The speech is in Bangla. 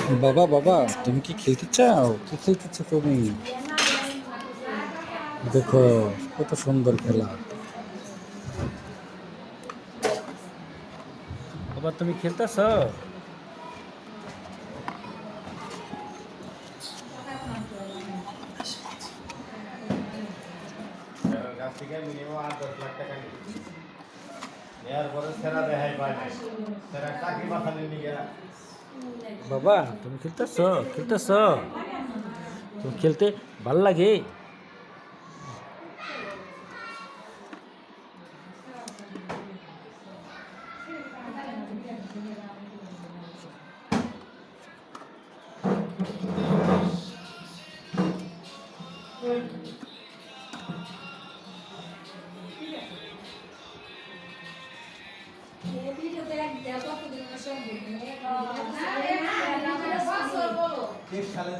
বাবা বাবা, তুমি কি খেলতে চাও? কি খেলতে চাও তুমি? দেখো, কত সুন্দর খেলা। বাবা, তুমি খেলতেছ? কাছ থেকে মিনিমাম 8-10 লাখ টাকা নিচ্ছে নেওয়ার পরে সেরা রেহাই পায় না, সেরা চাকরি বাঁচানোর নিয়ে বাবা, তুমি খেলতেছ? খেলতেছ? তুমি খেলতে ভাল লাগে? ভিডিওতে এক দেখো